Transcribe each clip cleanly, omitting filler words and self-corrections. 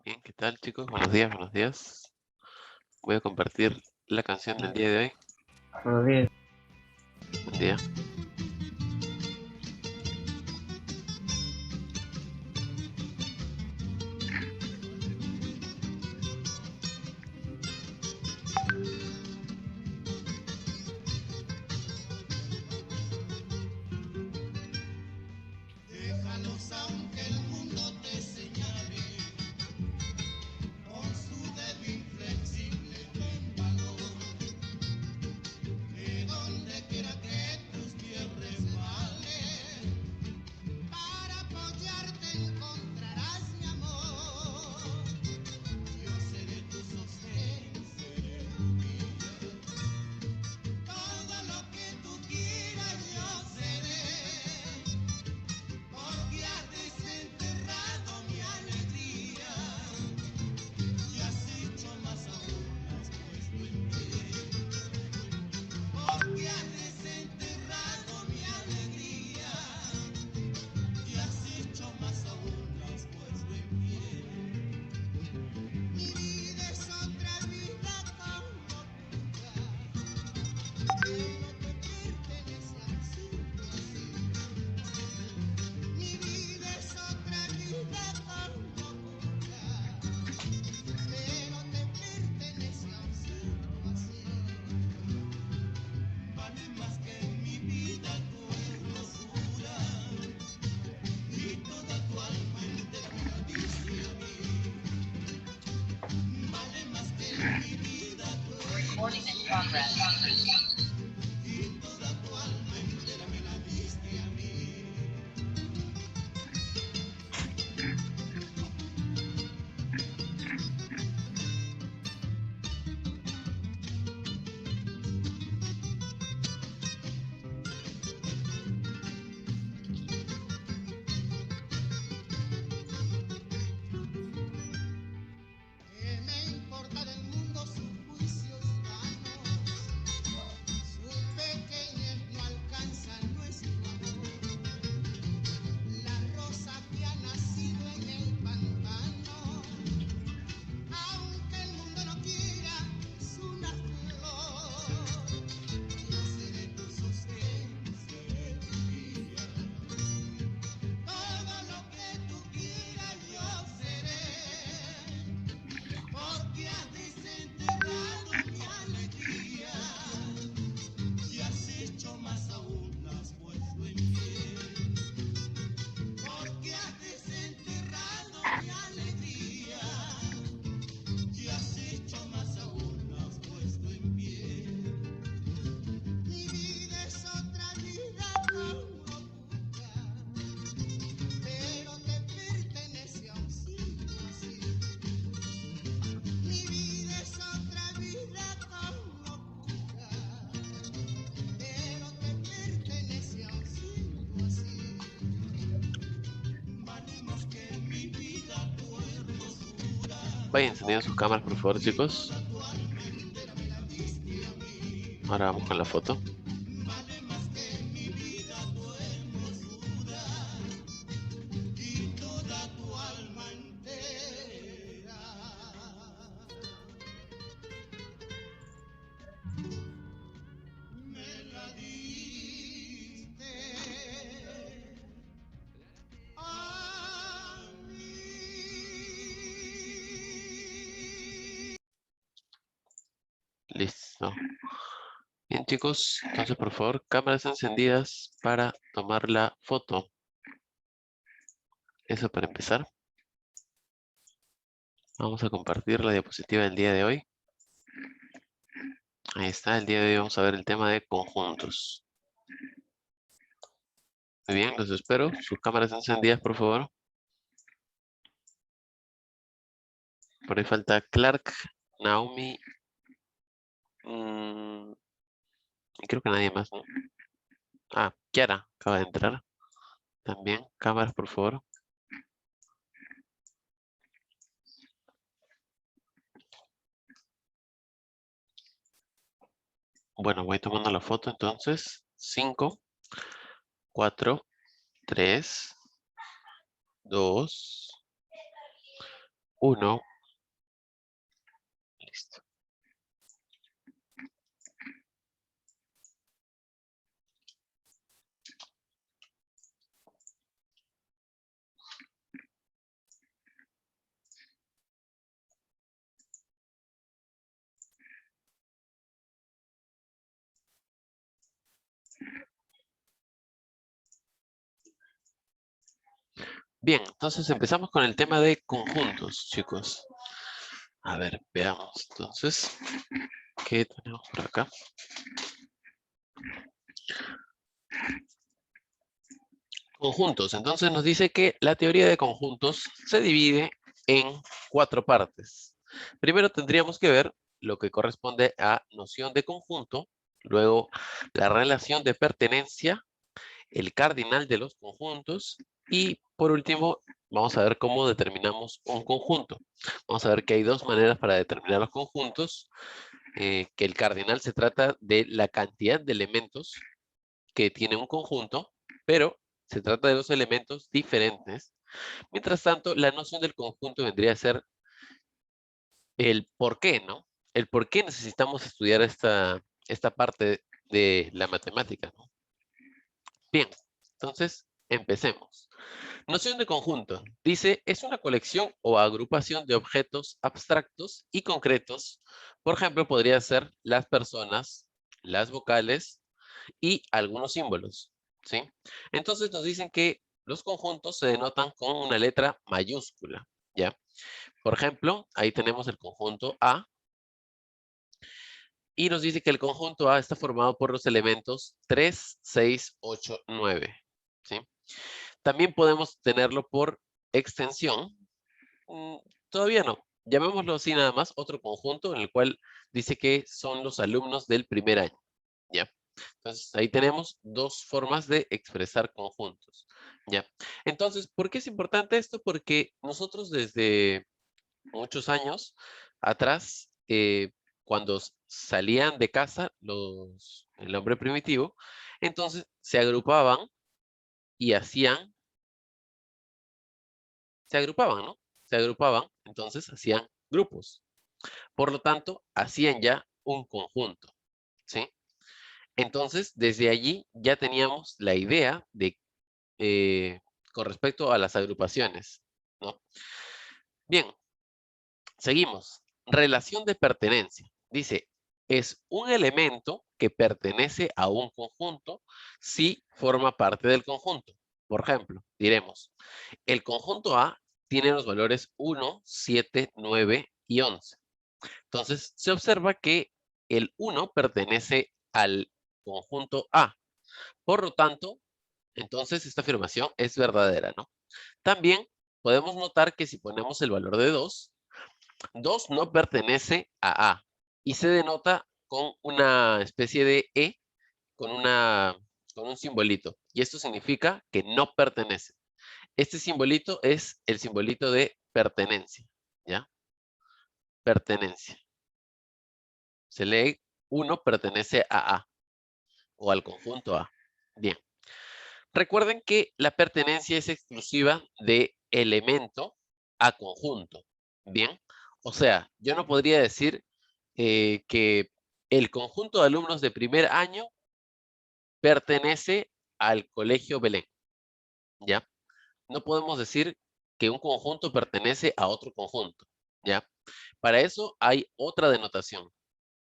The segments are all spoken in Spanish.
Bien, ¿qué tal, chicos? Buenos días, buenos días. Voy a compartir la canción del día de hoy. Buenos días. Buen día. Déjalos aunque el mundo te señale, con su dedo inflexible ten valor, que donde quiera que tus pies resbalen, para apoyarte encontrarás mi amor. Yo seré tu sostén, seré tu guía, todo lo que tú quieras yo seré. Porque has desenterrado mi alegría y has hecho más aún, has puesto en pie. Porque has desenterrado mi alegría y has hecho más aún, has puesto en pie. Mi vida es otra vida con locura que no te pertenece así, así. Mi vida es otra vida con locura, pero te pertenece así, así. Vale más que mi vida tu hermosura y toda tu alma entera me la diste a mí. Vale más que mi vida tu hermosura y toda tu alma entera me la diste a mí. ¿Qué me importa del mundo sus juicios vanos? Su pequeñez no alcanza nuestro amor. La rosa que ha nacido en el pantano, aunque el mundo no quiera, es una flor. Yo seré tu sostén, seré tu guía. Todo lo que tú quieras yo seré. Porque has desenterrado mi alegría y has hecho más aún, la has puesto en pie. Porque has desenterrado mi alegría y has hecho más aún, la has puesto en pie. Mi vida es otra vida con locura, pero te pertenece a un siglo así. Mi vida es otra vida con locura, pero te pertenece a un siglo así. Vale más que mi vida tu hermosura Vayan encendiendo sus cámaras, por favor, y chicos. toda tu alma entera me la diste a mí. Ahora vamos con la foto. Vale más que mi vida tu hermosura y toda tu alma entera. Me la diste a mí. Listo. Bien, chicos. Entonces, por favor, cámaras encendidas para tomar la foto. Eso para empezar. Vamos a compartir la diapositiva del día de hoy. Ahí está. El día de hoy vamos a ver el tema de conjuntos. Muy bien, los espero. Sus cámaras encendidas, por favor. Por ahí falta Clark, Naomi. Y creo que nadie más, ¿no? Ah, Kiara acaba de entrar. También, cámaras, por favor. Bueno, voy tomando la foto entonces. 5, 4, 3, 2, 1. Listo. Bien, entonces empezamos con el tema de conjuntos, chicos. A ver, veamos entonces. ¿Qué tenemos por acá? Conjuntos. Entonces nos dice que la teoría de conjuntos se divide en 4 partes. Primero tendríamos que ver lo que corresponde a noción de conjunto, luego la relación de pertenencia, el cardinal de los conjuntos y por último vamos a ver cómo determinamos un conjunto. Vamos a ver que hay 2 maneras para determinar los conjuntos, que el cardinal se trata de la cantidad de elementos que tiene un conjunto, pero se trata de 2 elementos diferentes. Mientras tanto, la noción del conjunto vendría a ser el por qué, ¿no? El por qué necesitamos estudiar esta parte de la matemática, ¿no? Bien, entonces empecemos. Noción de conjunto. Dice, es una colección o agrupación de objetos abstractos y concretos. Por ejemplo, podría ser las personas, las vocales y algunos símbolos, ¿sí? Entonces nos dicen que los conjuntos se denotan con una letra mayúscula, ¿ya? Por ejemplo, ahí tenemos el conjunto A y nos dice que el conjunto A está formado por los elementos 3, 6, 8, 9, ¿sí? También podemos tenerlo por extensión. Todavía no. Llamémoslo así nada más, otro conjunto en el cual dice que son los alumnos del primer año, ¿ya? Entonces, ahí tenemos 2 formas de expresar conjuntos, ¿ya? Entonces, ¿por qué es importante esto? Porque nosotros desde muchos años atrás, cuando salían de casa el hombre primitivo, entonces se agrupaban y se agrupaban, ¿no? Se agrupaban, entonces hacían grupos. Por lo tanto, hacían ya un conjunto, ¿sí? Entonces, desde allí ya teníamos la idea de, con respecto a las agrupaciones, ¿no? Bien, seguimos. Relación de pertenencia. Dice, es un elemento que pertenece a un conjunto si forma parte del conjunto. Por ejemplo, diremos, el conjunto A tiene los valores 1, 7, 9 y 11. Entonces, se observa que el 1 pertenece al conjunto A. Por lo tanto, entonces esta afirmación es verdadera, ¿no? También podemos notar que si ponemos el valor de 2, 2 no pertenece a A y se denota con una especie de E con un simbolito. Y esto significa que no pertenece. Este simbolito es el simbolito de pertenencia, ¿ya? Pertenencia. Se lee 1 pertenece a A o al conjunto A. Bien. Recuerden que la pertenencia es exclusiva de elemento a conjunto. Bien. O sea, yo no podría decir que el conjunto de alumnos de primer año pertenece al Colegio Belén. ¿Ya? No podemos decir que un conjunto pertenece a otro conjunto. ¿Ya? Para eso hay otra denotación.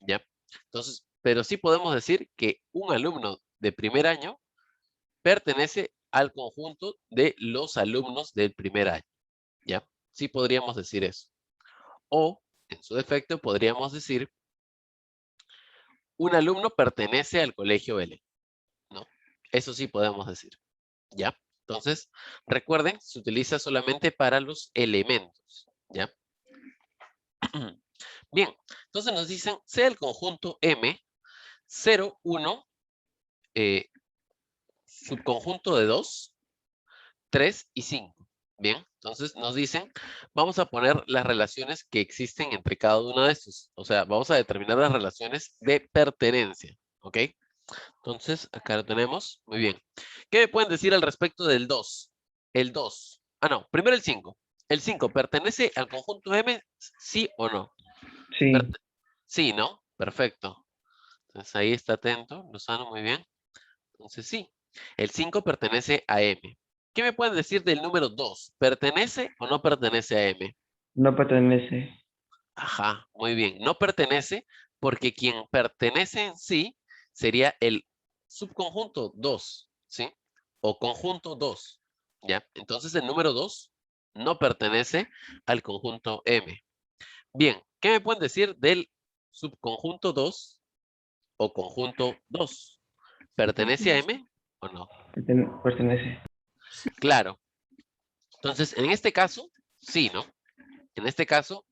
¿Ya? Entonces, pero sí podemos decir que un alumno de primer año pertenece al conjunto de los alumnos del primer año, ¿ya? Sí podríamos decir eso. O, en su defecto, podríamos decir, un alumno pertenece al colegio Belén, ¿no? Eso sí podemos decir, ¿ya? Entonces, recuerden, se utiliza solamente para los elementos, ¿ya? Bien, entonces nos dicen, sea el conjunto M 0, 1, subconjunto de 2, 3 y 5. Bien, entonces nos dicen, vamos a poner las relaciones que existen entre cada uno de estos. O sea, vamos a determinar las relaciones de pertenencia. ¿Ok? Entonces, acá lo tenemos. Muy bien. ¿Qué me pueden decir al respecto del 2? El 2. Ah, no, primero el 5. ¿El 5 pertenece al conjunto M? ¿Sí o no? Sí. Sí, ¿no? Perfecto. Entonces ahí está atento, Lozano, muy bien. Entonces sí, el 5 pertenece a M. ¿Qué me pueden decir del número 2? ¿Pertenece o no pertenece a M? No pertenece. Ajá, muy bien. No pertenece porque quien pertenece en sí sería el subconjunto 2, ¿sí? O conjunto 2, ¿ya? Entonces el número 2 no pertenece al conjunto M. Bien, ¿qué me pueden decir del subconjunto 2 o conjunto 2? ¿Pertenece a M o no? Pertenece. Claro. Entonces, en este caso, sí, ¿no? En este caso,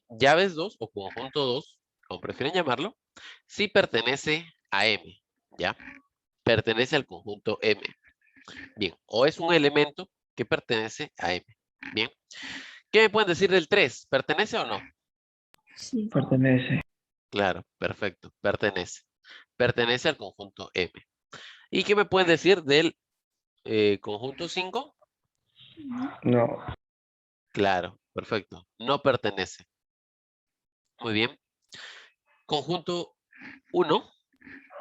llaves 2 o conjunto 2, como prefieren llamarlo, sí pertenece a M, ¿ya? Pertenece al conjunto M. Bien, o es un elemento que pertenece a M. Bien. ¿Qué me pueden decir del 3? ¿Pertenece o no? Sí. Pertenece. Claro, perfecto, pertenece. Pertenece al conjunto M. ¿Y qué me pueden decir del conjunto 5? No. Claro, perfecto, no pertenece. Muy bien. Conjunto 1,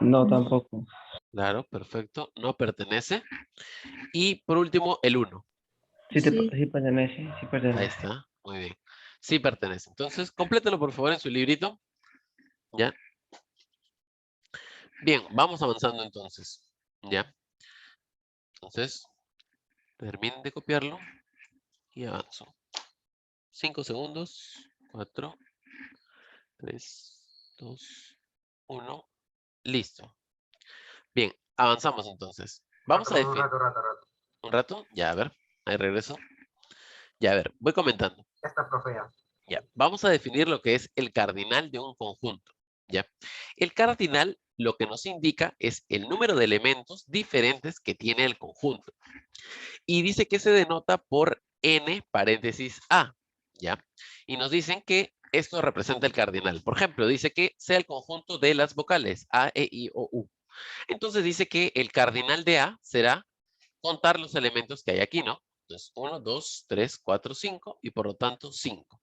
No, tampoco. claro, perfecto, no pertenece. Y por último, el 1. Sí, Sí. sí pertenece. Sí Ahí pertenece. está, muy bien. Sí pertenece. Entonces, complételo por favor en su librito. ¿Ya? Bien, vamos avanzando entonces. ¿Ya? Entonces, terminen de copiarlo y avanzo. 5 segundos. 4, 3, 2, 1. Listo. Bien, avanzamos entonces. Vamos a definir. Rato. ¿Un rato? Ya, a ver. Ahí regreso. Ya, a ver, voy comentando. Ya está, profe, ya. Ya, vamos a definir lo que es el cardinal de un conjunto. ¿Ya? El cardinal lo que nos indica es el número de elementos diferentes que tiene el conjunto. Y dice que se denota por n paréntesis a. ¿Ya? Y nos dicen que esto representa el cardinal. Por ejemplo, dice que sea el conjunto de las vocales a, e, i, o, u. Entonces dice que el cardinal de a será contar los elementos que hay aquí, ¿no? Entonces, 1, 2, 3, 4, 5 y por lo tanto 5.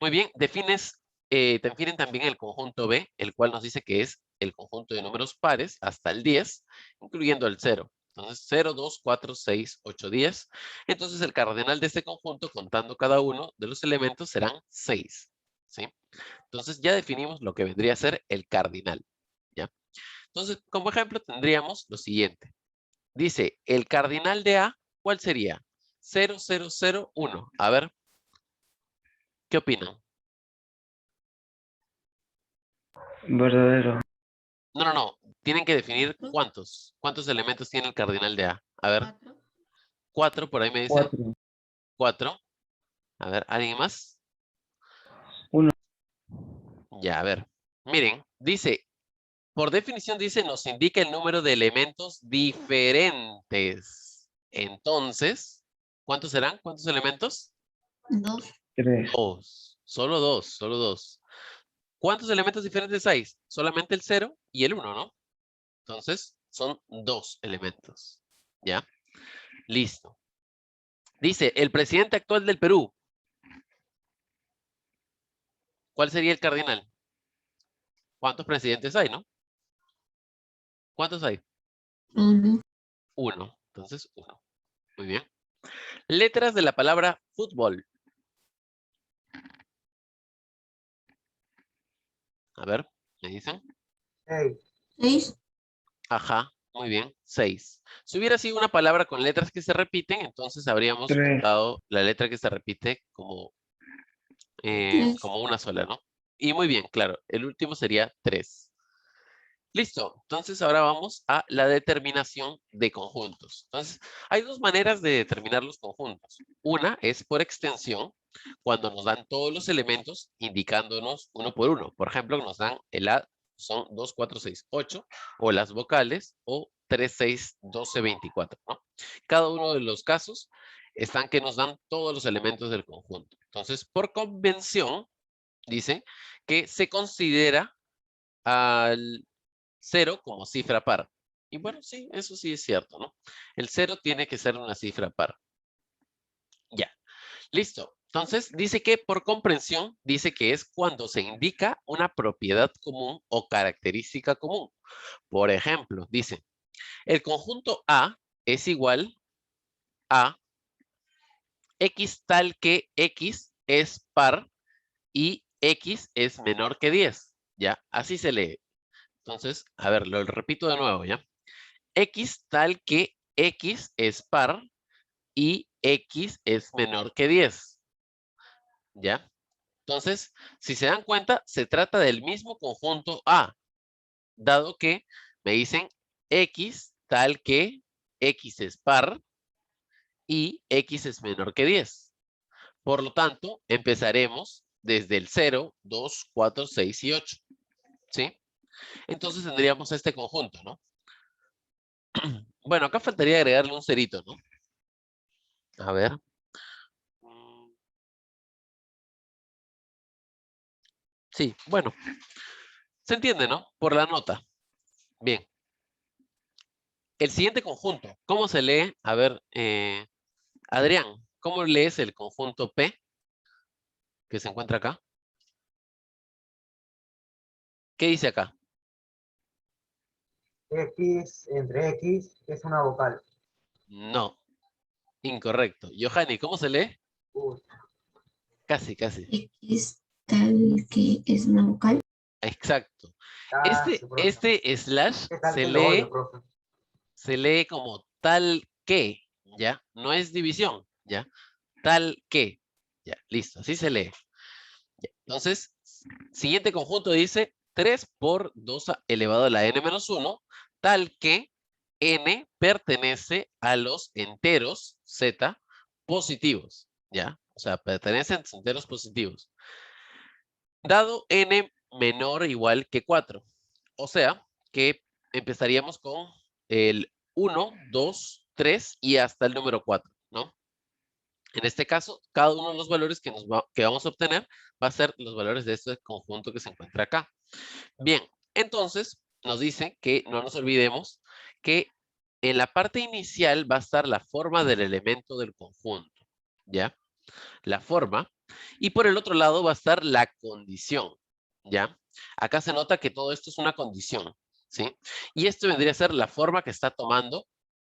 Muy bien, definen también el conjunto B, el cual nos dice que es el conjunto de números pares hasta el 10, incluyendo el 0. Entonces, 0, 2, 4, 6, 8, 10. Entonces, el cardinal de este conjunto, contando cada uno de los elementos, serán 6. ¿Sí? Entonces, ya definimos lo que vendría a ser el cardinal. ¿Ya? Entonces, como ejemplo, tendríamos lo siguiente. Dice, el cardinal de A, ¿cuál sería? 0, 0, 0, 1. A ver, ¿qué opinan? Verdadero. No. Tienen que definir cuántos elementos tiene el cardinal de A. A ver, 4. 4, por ahí me dicen. 4. 4. A ver, ¿alguien más? 1. Ya, a ver. Miren, dice, por definición dice, nos indica el número de elementos diferentes. Entonces, ¿cuántos serán? ¿Cuántos elementos? 2. 3. 2. Solo 2, solo 2. ¿Cuántos elementos diferentes hay? Solamente el 0 y el 1, ¿no? Entonces, son 2 elementos. ¿Ya? Listo. Dice, el presidente actual del Perú. ¿Cuál sería el cardinal? ¿Cuántos presidentes hay, no? ¿Cuántos hay? 1. 1. Entonces, 1. Muy bien. Letras de la palabra fútbol. A ver, ¿me dicen? 6. Ajá, muy bien. 6. Si hubiera sido una palabra con letras que se repiten, entonces habríamos 3. contado la letra que se repite como Tres. como una sola, ¿no? Y muy bien, claro, el último sería 3. Listo, entonces ahora vamos a la determinación de conjuntos. Entonces, hay dos maneras de determinar los conjuntos. Una es por extensión, cuando nos dan todos los elementos indicándonos uno por uno. Por ejemplo, nos dan el A, son 2, 4, 6, 8, o las vocales, o 3, 6, 12, 24, ¿no? Cada uno de los casos están que nos dan todos los elementos del conjunto. Entonces, por convención, dice que se considera al 0 como cifra par. Y bueno, sí, eso sí es cierto, ¿no? El 0 tiene que ser una cifra par. Ya. Listo. Entonces, dice que por comprensión, dice que es cuando se indica una propiedad común o característica común. Por ejemplo, dice, el conjunto A es igual a X tal que X es par y X es menor que 10. ¿Ya? Así se lee. Entonces, a ver, lo repito de nuevo, ¿ya? X tal que X es par y X es menor que 10. ¿Ya? Entonces, si se dan cuenta, se trata del mismo conjunto A, dado que me dicen X tal que X es par y X es menor que 10. Por lo tanto, empezaremos desde el 0, 2, 4, 6 y 8. ¿Sí? Entonces tendríamos este conjunto, ¿no? Bueno, acá faltaría agregarle un cerito, ¿no? A ver. Sí, bueno. Se entiende, ¿no? Por la nota. Bien. El siguiente conjunto, ¿cómo se lee? A ver, Adrián, ¿cómo lees el conjunto P que se encuentra acá? ¿Qué dice acá? X entre X es una vocal. No, incorrecto. Johanny, ¿cómo se lee? Uy, Casi, casi. X tal que es una vocal. Exacto. casi, profe. Este slash ¿Qué tal que lo odio, profe? se lee como tal que, ¿ya? No es división, ¿ya? Tal que, ya, listo, así se lee. Ya. Entonces, siguiente conjunto dice 3 por 2 elevado a la n-1, tal que n pertenece a los enteros z positivos, ¿ya? O sea, pertenecen a los enteros positivos. Dado n menor o igual que 4. O sea, que empezaríamos con el 1, 2, 3 y hasta el número 4, ¿no? En este caso, cada uno de los valores que vamos a obtener va a ser los valores de este conjunto que se encuentra acá. Bien, entonces nos dice que no nos olvidemos que en la parte inicial va a estar la forma del elemento del conjunto, ¿ya? La forma. Y por el otro lado va a estar la condición, ¿ya? Acá se nota que todo esto es una condición, ¿sí? Y esto vendría a ser la forma que está tomando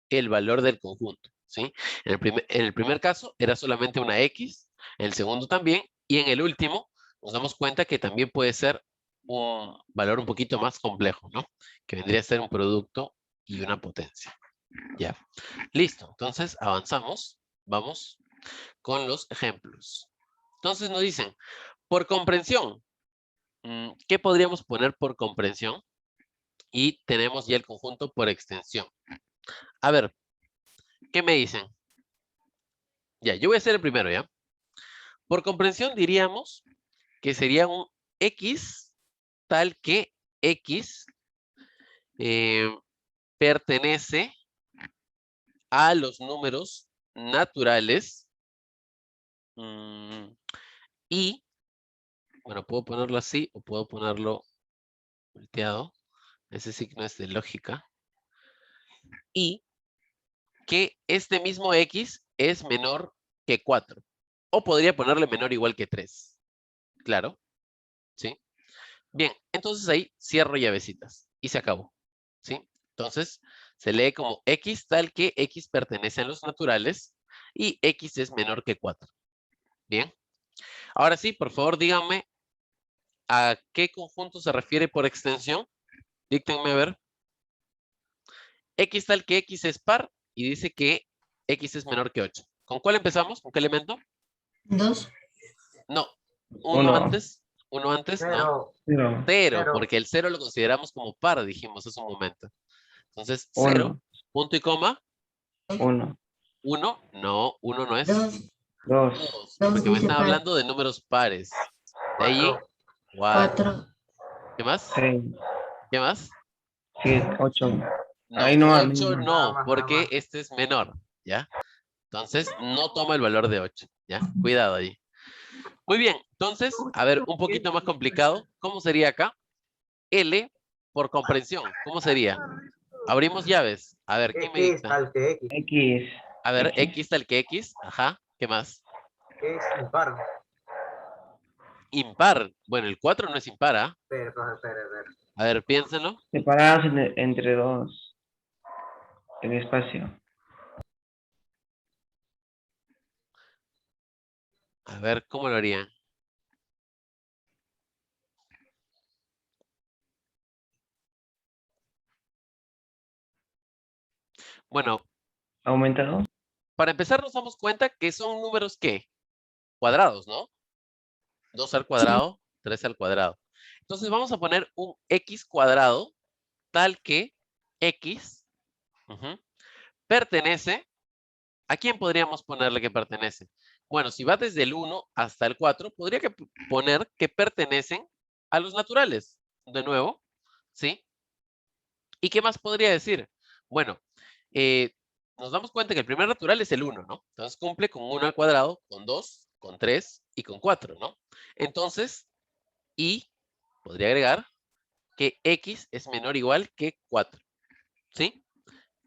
el valor del conjunto, ¿sí? En el primer caso era solamente una X, en el segundo también, y en el último nos damos cuenta que también puede ser un valor un poquito más complejo, ¿no? Que vendría a ser un producto y una potencia, ¿ya? Listo, entonces avanzamos, vamos con los ejemplos. Entonces nos dicen, por comprensión, ¿qué podríamos poner por comprensión? Y tenemos ya el conjunto por extensión. A ver, ¿qué me dicen? Ya, yo voy a hacer el primero, ¿ya? Por comprensión diríamos que sería un X tal que X pertenece a los números naturales y, bueno, puedo ponerlo así o puedo ponerlo volteado. Ese signo es de lógica. Y que este mismo X es menor que 4. O podría ponerle menor o igual que 3. Claro, ¿sí? Bien, entonces ahí cierro llavecitas y se acabó, ¿sí? Entonces se lee como X tal que X pertenece a los naturales y X es menor que 4. Bien. Ahora sí, por favor díganme a qué conjunto se refiere por extensión. Díctenme a ver. X tal que X es par y dice que X es menor que 8. ¿Con cuál empezamos? ¿Con qué elemento? 2. No, uno 1, antes, no. Cero, 0, 0, cero. porque el 0 lo consideramos como par, dijimos hace un momento. Entonces, 0, 1, punto y coma, 1, 1, no, 1 no es 2. 2, 2, 2 porque me dice están par. hablando de números pares. De allí, 4. 4. 4. ¿Qué más? 6, ¿Qué más? 7, 8. No, Ahí no, 8 niño. Nada no, más, nada porque más. este es menor, ¿ya? Entonces, no toma el valor de 8, ¿ya? Cuidado ahí. Muy bien, entonces, a ver, un poquito más complicado. ¿Cómo sería acá? L por comprensión. ¿Cómo sería? Abrimos llaves. A ver, ¿quién me X dicta? tal que X. X, A ver, X, X tal que X. Ajá. ¿Qué más? Es impar. Impar. Bueno, el 4 no es impar, ¿ah? Espera, profe, espera. A ver, piénsenlo. Separadas entre dos. En espacio. A ver, ¿cómo lo harían? Bueno, ¿Aumentado? para empezar nos damos cuenta que son números, ¿qué? Cuadrados, ¿no? 2 al cuadrado, 3 al cuadrado. Entonces vamos a poner un x cuadrado tal que x pertenece. ¿A quién podríamos ponerle que pertenece? Bueno, si va desde el 1 hasta el 4, podría poner que pertenecen a los naturales. De nuevo, ¿sí? ¿Y qué más podría decir? Bueno, nos damos cuenta que el primer natural es el 1, ¿no? Entonces cumple con 1 al cuadrado, con 2, con 3 y con 4, ¿no? Entonces, y podría agregar que x es menor o igual que 4, ¿sí?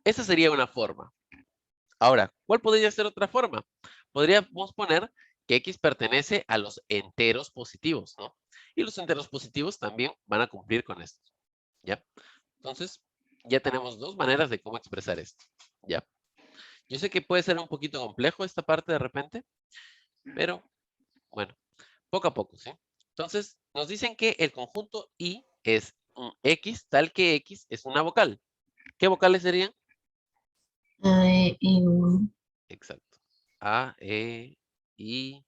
Esa sería una forma. Ahora, ¿cuál podría ser otra forma? Podríamos poner que x pertenece a los enteros positivos, ¿no? Y los enteros positivos también van a cumplir con esto, ¿ya? Entonces, ya tenemos dos maneras de cómo expresar esto, ¿ya? Yo sé que puede ser un poquito complejo esta parte de repente, pero bueno, poco a poco, ¿sí? Entonces, nos dicen que el conjunto I es un X tal que X es una vocal. ¿Qué vocales serían? Exacto. A, E, I,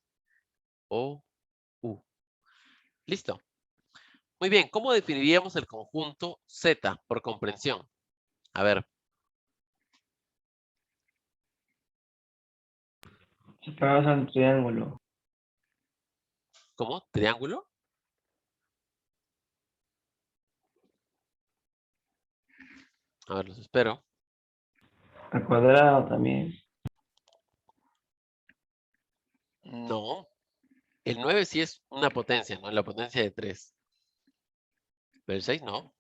O, U. Listo. Muy bien, ¿cómo definiríamos el conjunto Z por comprensión? A ver, Separados en triángulo. ¿cómo? ¿Triángulo? A ver, los espero. Al cuadrado también. No. El 9 sí es una potencia, ¿no? La potencia de 3. Pero el 6 no.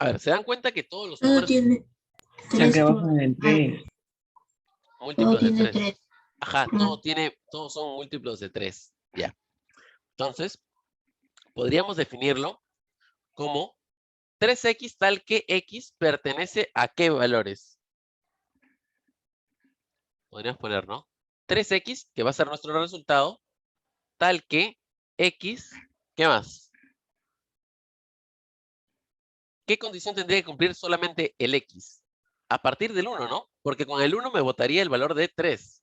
A ver, ¿se dan cuenta que todos los Todo números tiene Sean que tres bajan en ah, 3. todo múltiplos de tiene 3? tres. Ajá, Ah, todos son múltiplos de 3. Ya. Entonces, podríamos definirlo como 3x tal que x pertenece a qué valores. Podríamos poner, ¿no? 3x, que va a ser nuestro resultado, tal que x, ¿qué más? ¿Qué condición tendría que cumplir solamente el x? A partir del 1, ¿no? Porque con el 1 me botaría el valor de 3.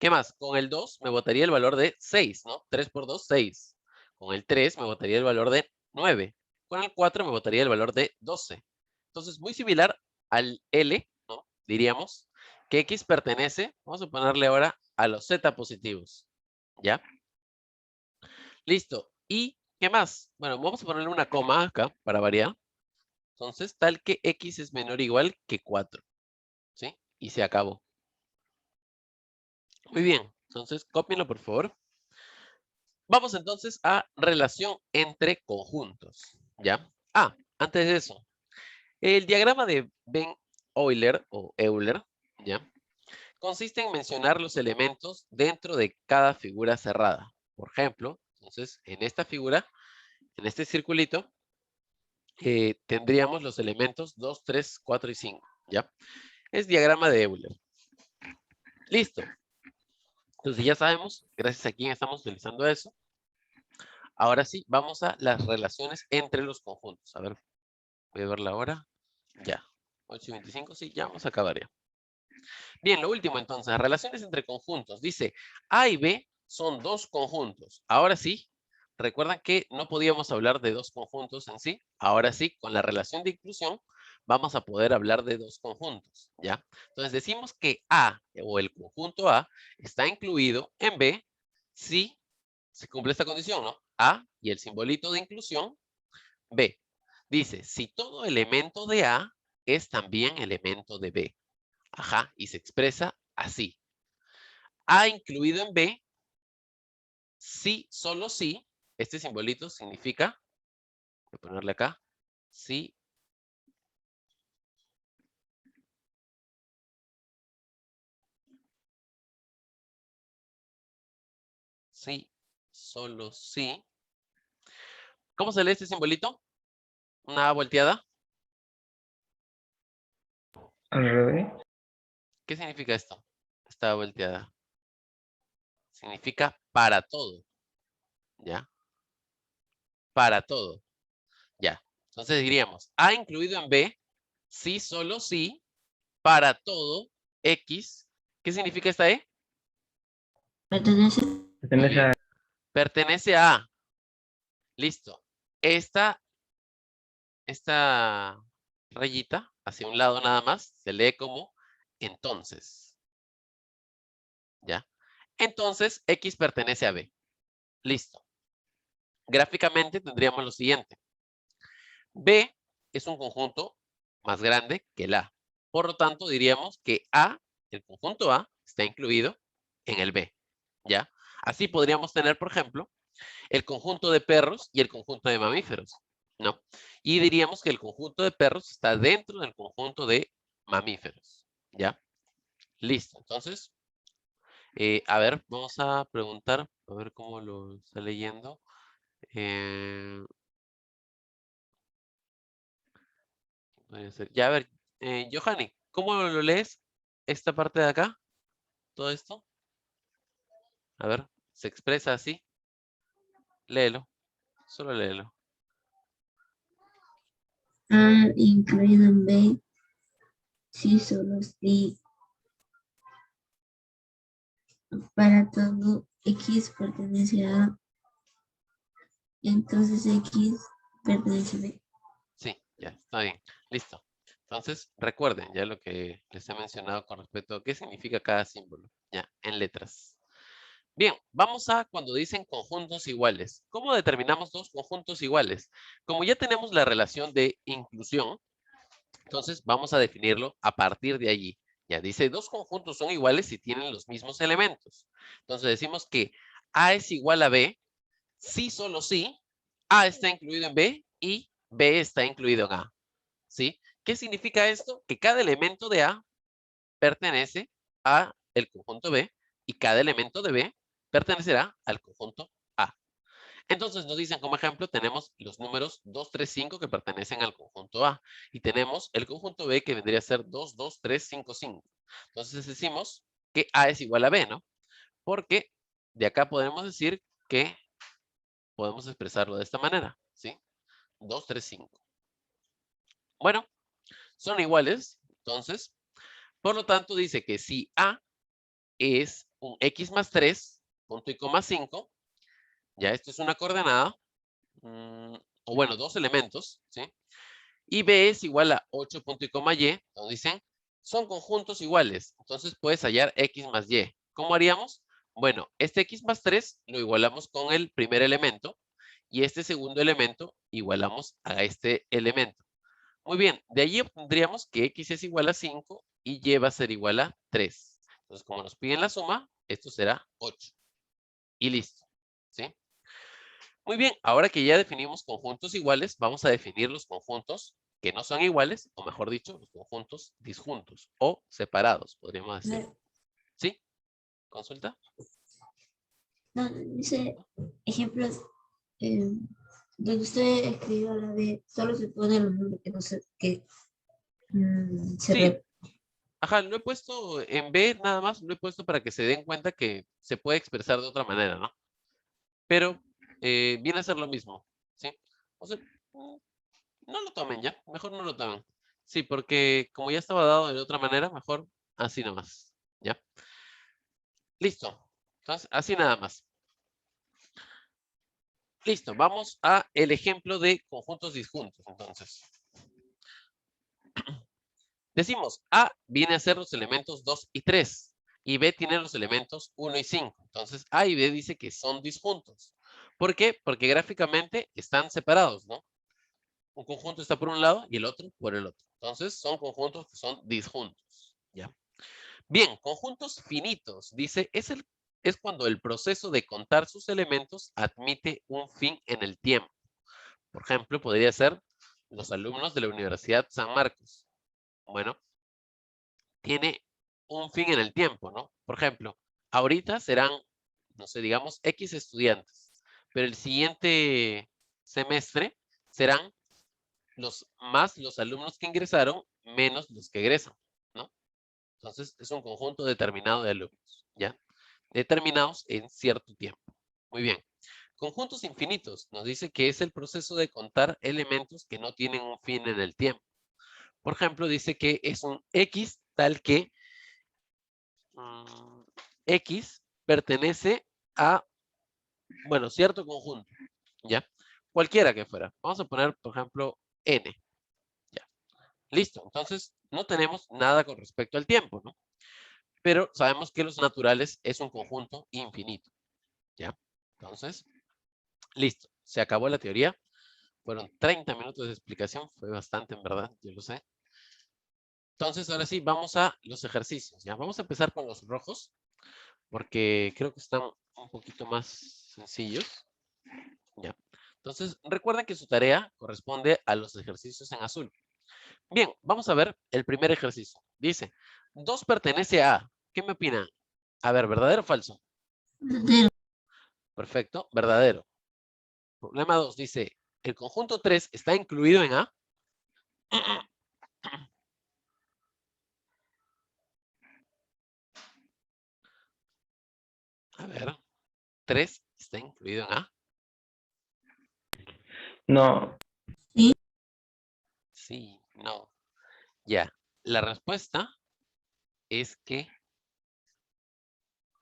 ¿Qué más? Con el 2 me botaría el valor de 6, ¿no? 3 por 2, 6. Con el 3 me botaría el valor de 9. Con el 4 me botaría el valor de 12. Entonces, muy similar al L, ¿no? Diríamos que X pertenece, vamos a ponerle ahora a los Z positivos. ¿Ya? Listo. ¿Y qué más? Bueno, vamos a ponerle una coma acá para variar. Entonces, tal que X es menor o igual que 4. ¿Sí? Y se acabó. Muy bien. Entonces, cópienlo, por favor. Vamos entonces a relación entre conjuntos, ¿ya? Antes de eso, el diagrama de Venn-Euler o Euler, ¿ya? Consiste en mencionar los elementos dentro de cada figura cerrada. Por ejemplo, entonces, en esta figura, en este circulito, tendríamos los elementos 2, 3, 4 y 5, ¿ya? Es diagrama de Euler. Listo. Entonces ya sabemos, gracias a quién estamos utilizando eso. Ahora sí, vamos a las relaciones entre los conjuntos. A ver, voy a ver la hora. Ya. 8:25, sí, ya vamos a acabar ya. Bien, lo último entonces, relaciones entre conjuntos. Dice, A y B son dos conjuntos. Ahora sí, recuerdan que no podíamos hablar de dos conjuntos en sí. Ahora sí, con la relación de inclusión, vamos a poder hablar de dos conjuntos, ¿ya? Entonces decimos que A o el conjunto A está incluido en B si se cumple esta condición, ¿no? A y el simbolito de inclusión, B. Dice, si todo elemento de A es también elemento de B. Ajá, y se expresa así. A incluido en B, si, solo si, este simbolito significa, voy a ponerle acá, si sí, solo sí. ¿Cómo se lee este simbolito? Una A volteada. Al revés. ¿Qué significa esto? Esta volteada. Significa para todo. ¿Ya? Para todo. Ya. Entonces diríamos, A incluido en B, sí, solo sí, para todo, X. ¿Qué significa esta E? Pertenece. Pertenece a Pertenece a. Listo. Esta rayita hacia un lado nada más se lee como entonces. ¿Ya? Entonces, X pertenece a B. Listo. Gráficamente tendríamos lo siguiente. B es un conjunto más grande que el A. Por lo tanto, diríamos que A, el conjunto A, está incluido en el B. ¿Ya? Así podríamos tener, por ejemplo, el conjunto de perros y el conjunto de mamíferos, ¿no? Y diríamos que el conjunto de perros está dentro del conjunto de mamíferos, ¿ya? Listo. Entonces, a ver, vamos a preguntar, a ver cómo lo está leyendo. Ya, a ver, Johanny, ¿cómo lo lees esta parte de acá? Todo esto. A ver, se expresa así. Léelo, solo léelo. A incluido en B, sí, solo sí. Para todo, X pertenece a A, entonces X pertenece a B. Sí, ya, está bien. Listo. Entonces, recuerden ya lo que les he mencionado con respecto a qué significa cada símbolo, ya, en letras. Bien, vamos a cuando dicen conjuntos iguales. ¿Cómo determinamos dos conjuntos iguales? Como ya tenemos la relación de inclusión, entonces vamos a definirlo a partir de allí. Ya dice, dos conjuntos son iguales si tienen los mismos elementos. Entonces decimos que A es igual a B, sí, solo sí, A está incluido en B y B está incluido en A. ¿Sí? ¿Qué significa esto? Que cada elemento de A pertenece a el conjunto B y cada elemento de B pertenecerá al conjunto A. Entonces nos dicen como ejemplo, tenemos los números 2, 3, 5 que pertenecen al conjunto A y tenemos el conjunto B que vendría a ser 2, 2, 3, 5, 5. Entonces decimos que A es igual a B, ¿no? Porque de acá podemos decir que podemos expresarlo de esta manera, ¿sí? 2, 3, 5. Bueno, son iguales, entonces, por lo tanto dice que si A es un X más 3, punto y coma 5, ya esto es una coordenada, o bueno, dos elementos, ¿sí? Y B es igual a 8 punto y coma Y, donde dicen, son conjuntos iguales, entonces puedes hallar X más Y. ¿Cómo haríamos? Bueno, este X más 3 lo igualamos con el primer elemento, y este segundo elemento igualamos a este elemento. Muy bien, de allí obtendríamos que X es igual a 5 y Y va a ser igual a 3. Entonces, como nos piden la suma, esto será 8. Y listo, ¿sí? Muy bien, ahora que ya definimos conjuntos iguales, vamos a definir los conjuntos que no son iguales, o mejor dicho, los conjuntos disjuntos o separados, podríamos decir. ¿Sí? ¿Consulta? No, dice ejemplos donde usted escribió la B, solo se pone los números que no sé, que se Sí. Ajá, lo he puesto en B nada más, lo he puesto para que se den cuenta que se puede expresar de otra manera, ¿no? Pero viene a ser lo mismo, ¿sí? O sea, no lo tomen ya, mejor no lo tomen. Sí, porque como ya estaba dado de otra manera, mejor así nomás, ¿ya? Listo. Entonces, así nada más. Listo, vamos a el ejemplo de conjuntos disjuntos, entonces. Decimos, A viene a ser los elementos 2 y 3, y B tiene los elementos 1 y 5. Entonces, A y B dice que son disjuntos. ¿Por qué? Porque gráficamente están separados, ¿no? Un conjunto está por un lado y el otro por el otro. Entonces, son conjuntos que son disjuntos, ¿ya? Bien, conjuntos finitos, dice, es cuando el proceso de contar sus elementos admite un fin en el tiempo. Por ejemplo, podría ser los alumnos de la Universidad San Marcos. Bueno, tiene un fin en el tiempo, ¿no? Por ejemplo, ahorita serán no sé, digamos X estudiantes, pero el siguiente semestre serán los alumnos que ingresaron menos los que egresan, ¿no? Entonces, es un conjunto determinado de alumnos, ¿ya? Determinados en cierto tiempo. Muy bien. Conjuntos infinitos nos dice que es el proceso de contar elementos que no tienen un fin en el tiempo. Por ejemplo, dice que es un X tal que X pertenece a, bueno, cierto conjunto, ¿ya? Cualquiera que fuera. Vamos a poner, por ejemplo, N. Ya. Listo. Entonces, no tenemos nada con respecto al tiempo, ¿no? Pero sabemos que los naturales es un conjunto infinito, ¿ya? Entonces, listo. Se acabó la teoría. Fueron 30 minutos de explicación. Fue bastante, en verdad, yo lo sé. Entonces, ahora sí, vamos a los ejercicios, ¿ya? Vamos a empezar con los rojos, porque creo que están un poquito más sencillos, ¿ya? Entonces, recuerden que su tarea corresponde a los ejercicios en azul. Bien, vamos a ver el primer ejercicio. Dice, 2 pertenece a, ¿qué me opinan? A ver, ¿verdadero o falso? Verdadero. Perfecto, verdadero. Problema 2 dice, el conjunto 3 está incluido en A. A ver, 3 está incluido en A. No, Sí, no. Ya, la respuesta es que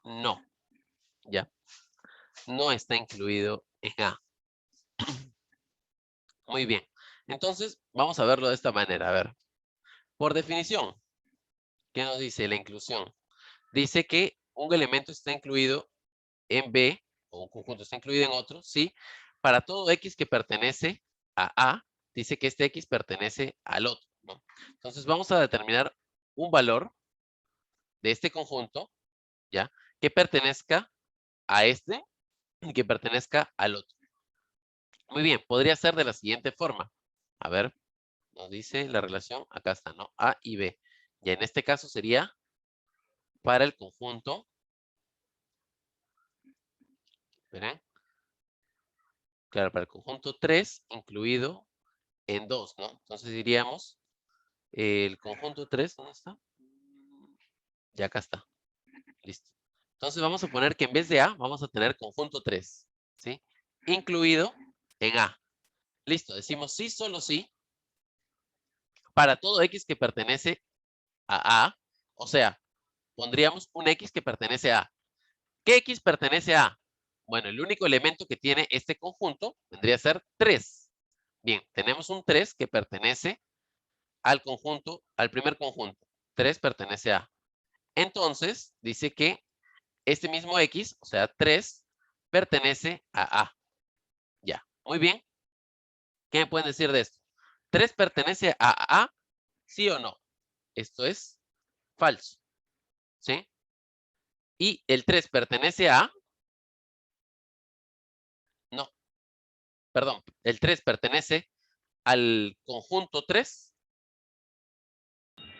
no. Ya, no está incluido en A. Muy bien. Entonces, vamos a verlo de esta manera. A ver, por definición, ¿qué nos dice la inclusión? Dice que un elemento está incluido en B, o un conjunto está incluido en otro, sí. Para todo X que pertenece a A, dice que este X pertenece al otro, ¿no? Entonces, vamos a determinar un valor de este conjunto, ¿ya? Que pertenezca a este y que pertenezca al otro. Muy bien, podría ser de la siguiente forma. A ver, nos dice la relación, acá está, ¿no? A y B. Y en este caso sería para el conjunto, ¿verán? Claro, para el conjunto 3 incluido en 2, ¿no? Entonces diríamos, el conjunto 3, ¿dónde está? Ya acá está, listo. Entonces vamos a poner que en vez de A, vamos a tener conjunto 3, ¿sí? Incluido en A. Listo, decimos sí, solo sí, para todo X que pertenece a A, o sea, pondríamos un X que pertenece a A. ¿Qué X pertenece a A? Bueno, el único elemento que tiene este conjunto vendría a ser 3. Bien, tenemos un 3 que pertenece al conjunto, al primer conjunto. 3 pertenece a A. Entonces, dice que este mismo X, o sea, 3, pertenece a A. Ya, muy bien. ¿Qué me pueden decir de esto? ¿3 pertenece a A? ¿Sí o no? Esto es falso, ¿sí? ¿Y el 3 pertenece a A? No, perdón, el 3 pertenece al conjunto 3.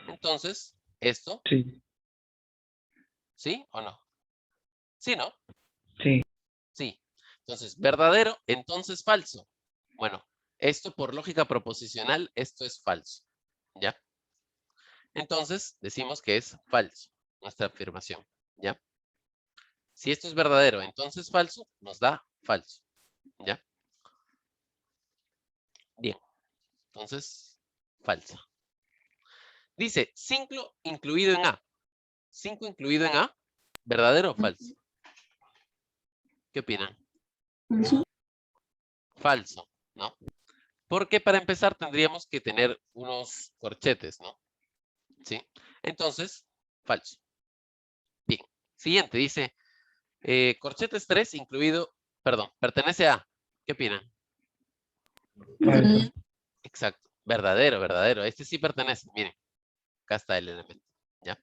Entonces, esto, sí, ¿sí o no? Sí, ¿no? sí. Sí. Entonces, verdadero, entonces falso. Bueno, esto por lógica proposicional, esto es falso. ¿Ya? Entonces, decimos que es falso nuestra afirmación. ¿Ya? Si esto es verdadero, entonces falso, nos da falso. ¿Ya? Bien. Entonces, falsa. Dice, 5 incluido en A. 5 incluido en A, ¿verdadero o falso? ¿Qué opinan? Falso. Falso, ¿no? Porque para empezar tendríamos que tener unos corchetes, ¿no? ¿Sí? Entonces, falso. Bien. Siguiente, dice, corchetes 3 incluido, perdón, pertenece a, ¿qué opinan? Falso. Exacto. Verdadero, verdadero. Este sí pertenece, miren. Acá está el elemento, ¿ya?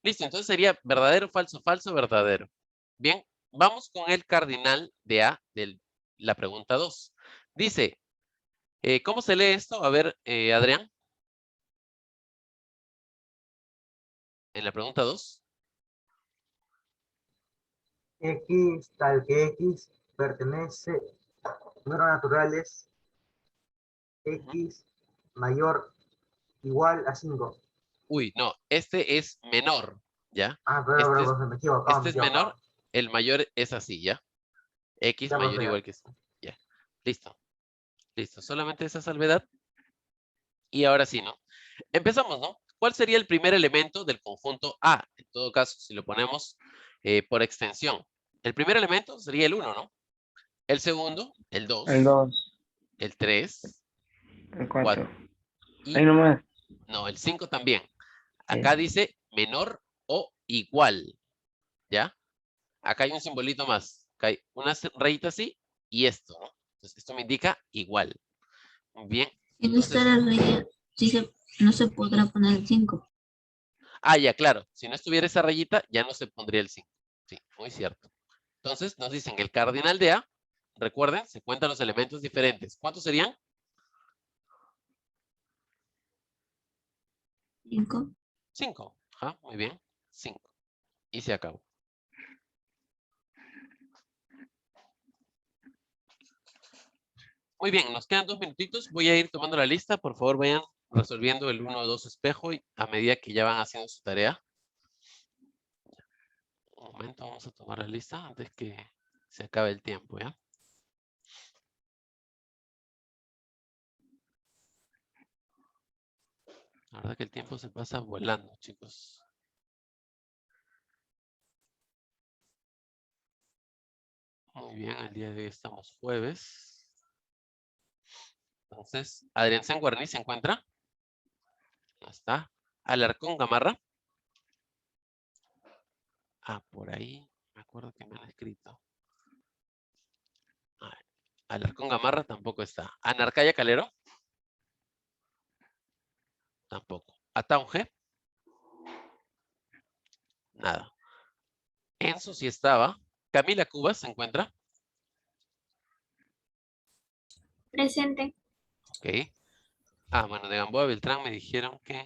Listo, entonces sería verdadero, falso, falso, verdadero. Bien, vamos con el cardinal de A de la pregunta 2. Dice, ¿cómo se lee esto? A ver, Adrián. En la pregunta 2. X tal que X pertenece números naturales X mayor igual a 5. Uy, no, este es menor, ¿ya? Ah, pero, Este es, profe, me equivoco, me este es menor, equivoco. el mayor es así, ¿ya? X Ya, mayor o profe, igual ya. que 5. Ya, listo, listo. Solamente esa salvedad. Y ahora sí, ¿no? Empezamos, ¿no? ¿Cuál sería el primer elemento del conjunto A? En todo caso, si lo ponemos por extensión. El primer elemento sería el 1, ¿no? El segundo, el 2, El 2, el 3, el 4 4. Ahí y, nomás. no, el 5 también. Sí. Acá dice menor o igual, ¿ya? Acá hay un simbolito más. Acá hay una rayita así y esto, ¿no? Entonces, esto me indica igual. Muy bien. Si no está Entonces, la raya, no se podrá poner el 5. ya, claro. Si no estuviera esa rayita, ya no se pondría el 5. Sí, muy cierto. Entonces, nos dicen el cardinal de A, recuerden, se cuentan los elementos diferentes. ¿Cuántos serían? 5. 5. Ajá, muy bien. 5. Y se acabó. Muy bien, nos quedan 2 minutitos. Voy a ir tomando la lista. Por favor, vayan resolviendo el 1 o 2 espejo y a medida que ya van haciendo su tarea. Un momento, vamos a tomar la lista antes que se acabe el tiempo, ¿ya? La verdad que el tiempo se pasa volando, chicos. Muy bien, el día de hoy estamos jueves. Entonces, Adrián Sanguarní se encuentra. Ya está. Alarcón Gamarra. Ah, por ahí. Me acuerdo que me han escrito. Ah, Alarcón Gamarra tampoco está. Anarcaya Calero. Tampoco. Ataunge. Nada. Enzo sí estaba. Camila Cubas se encuentra. Presente. Ok. Ah, bueno, de Gamboa Beltrán me dijeron que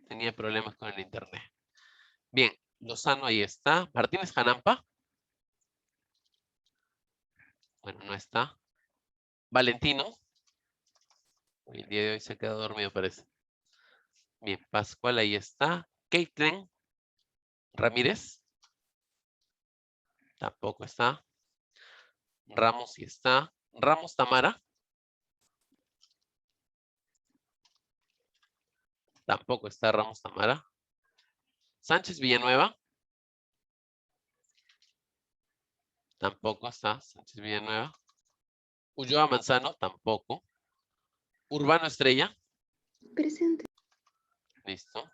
tenía problemas con el internet. Bien, Lozano ahí está. Martínez Janampa. Bueno, no está. Valentino. El día de hoy se ha quedado dormido, parece. Bien, Pascual ahí está. Caitlin Ramírez. Tampoco está. Ramos sí está. Ramos Tamara. Tampoco está Ramos Tamara. Sánchez Villanueva. Tampoco está Sánchez Villanueva. Ulloa Manzano. Tampoco. Urbano Estrella. Presente. Listo.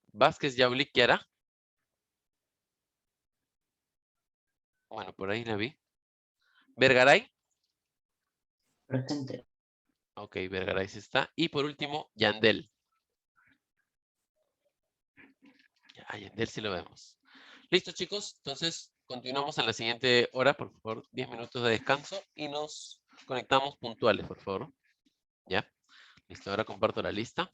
Vázquez Yauli Kiara. Bueno, por ahí la vi. Vergaray. Presente. Ok, Vergaray sí está. Y por último, Yandel. A Yandel sí lo vemos. Listo, chicos. Entonces, continuamos en la siguiente hora. Por favor, 10 minutos de descanso. Y nos conectamos puntuales, por favor. ¿Ya? Listo, ahora comparto la lista.